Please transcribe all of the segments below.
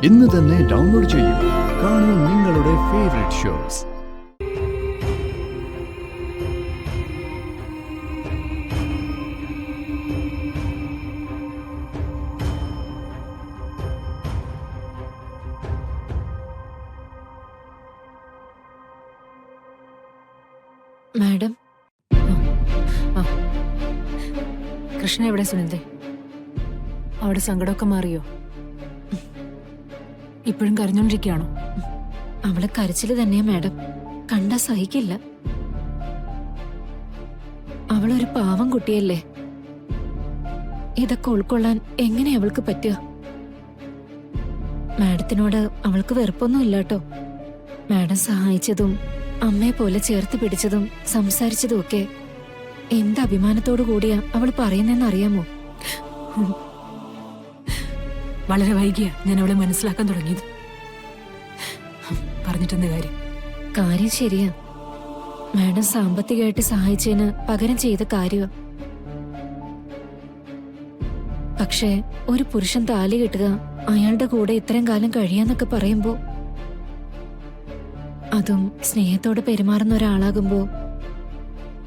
ഇന്ന് തന്നെ ഡൗൺലോഡ് ചെയ്യൂ. കാണൂ നിങ്ങളുടെ ഫേവറേറ്റ് ഷോസ്. മാഡം, കൃഷ്ണ എവിടെ? സുനന്ദേ, അവിടെ സങ്കടമൊക്കെ മാറിയോ? ഇപ്പോഴും കരഞ്ഞോണ്ടിരിക്കുകയാണോ? അവളെ കരച്ചില് തന്നെയാ മാഡം. കണ്ടാ സഹിക്കില്ല. അവളൊരു പാവം കുട്ടിയല്ലേ. ഇതൊക്കെ ഉൾക്കൊള്ളാൻ എങ്ങനെ അവൾക്ക് പറ്റുക? മാഡത്തിനോട് അവൾക്ക് വെറുപ്പൊന്നും ഇല്ലാട്ടോ. മാഡം സഹായിച്ചതും അമ്മയെ പോലെ ചേർത്ത് പിടിച്ചതും സംസാരിച്ചതും ഒക്കെ എന്ത് അഭിമാനത്തോടു കൂടിയാ അവൾ പറയുന്നെന്ന് അറിയാമോ? വളരെ വൈകിയാ ഞാൻ അവളെ മനസ്സിലാക്കാൻ തുടങ്ങിയത്. പറഞ്ഞിട്ടെന്ത് കാര്യം? കാര്യം ശരിയാ. മാഡം സാമ്പത്തികമായിട്ട് സഹായിച്ചതിന് പകരം ചെയ്ത കാര്യമാ. പക്ഷേ ഒരു പുരുഷൻ താലി കെട്ടുക, അയാളുടെ കൂടെ ഇത്രയും കാലം കഴിയാന്നൊക്കെ പറയുമ്പോ, അതും സ്നേഹത്തോടെ പെരുമാറുന്ന ഒരാളാകുമ്പോ,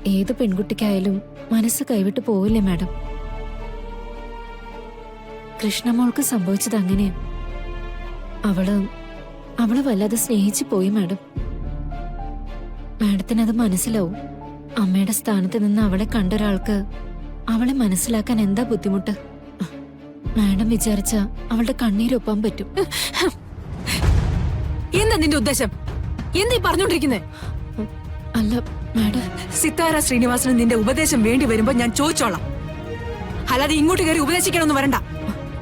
ഏത് പെൺകുട്ടിക്കായാലും മനസ്സ് കൈവിട്ട് പോവില്ലേ മാഡം? കൃഷ്ണമോൾക്ക് സംഭവിച്ചത് അങ്ങനെയാ. അവള് വല്ലാതെ സ്നേഹിച്ചു പോയി മാഡം. മാഡത്തിനത് മനസ്സിലാവും. അമ്മയുടെ സ്ഥാനത്ത് നിന്ന് അവളെ കണ്ട ഒരാൾക്ക് അവളെ മനസ്സിലാക്കാൻ എന്താ ബുദ്ധിമുട്ട്? മാഡം വിചാരിച്ച അവളുടെ കണ്ണീരൊപ്പാൻ പറ്റും. എന്താ നിന്റെ ഉദ്ദേശം? എന്താ പറഞ്ഞോണ്ടിരിക്കുന്നേ? അല്ല മാഡം, സിത്താര ശ്രീനിവാസന് നിന്റെ ഉപദേശം വേണ്ടി വരുമ്പോ ഞാൻ ചോദിച്ചോളാം. അല്ലാതെ ഇങ്ങോട്ട് കയറി ഉപദേശിക്കണമെന്ന് വരണ്ട.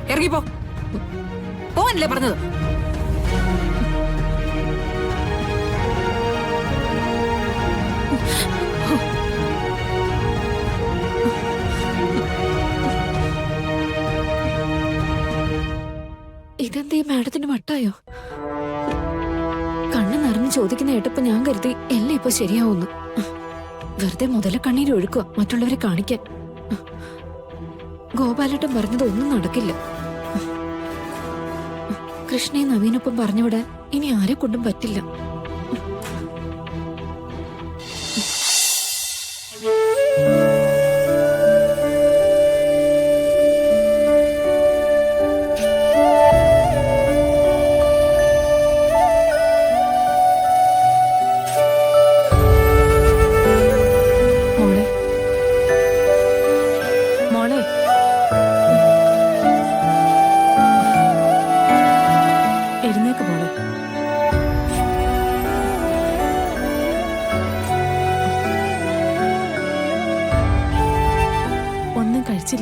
ഇറങ്ങിപ്പോ. പോവാനല്ലേ പറഞ്ഞത്? ഇതെന്തേ മാഡത്തിന് വട്ടായോ? കണ്ണ് നിറഞ്ഞ് ചോദിക്കുന്ന കേട്ടപ്പോ ഞാൻ കരുതി എല്ലാം ഇപ്പൊ ശരിയാവുന്നു. വെറുതെ മുതല കണ്ണീര് ഒഴുക്കുക മറ്റുള്ളവരെ കാണിക്കാൻ. ഗോപാലേട്ടൻ പറഞ്ഞത് ഒന്നും നടക്കില്ല. കൃഷ്ണയെ നവീനൊപ്പം പറഞ്ഞുവിടാൻ ഇനി ആരെ കൊണ്ടും പറ്റില്ല.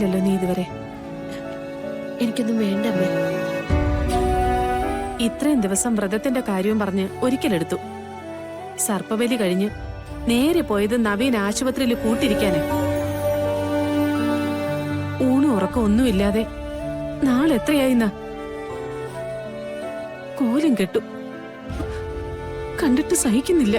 ല്ലോ നീ ഇതുവരെ? എനിക്കൊന്നും വേണ്ട അമ്മേ. ഇത്രയും ദിവസം വ്രതത്തിന്റെ കാര്യവും പറഞ്ഞ് ഒരിക്കലെടുത്തു. സർപ്പബലി കഴിഞ്ഞ് നേരെ പോയത് നവീൻ ആശുപത്രിയിൽ കൂട്ടിരിക്കാനേ. ഊണും ഉറക്കം ഒന്നുമില്ലാതെ നാളെ എത്രയായിന്നാ? കോലും കെട്ടു. കണ്ടിട്ട് സഹിക്കുന്നില്ല.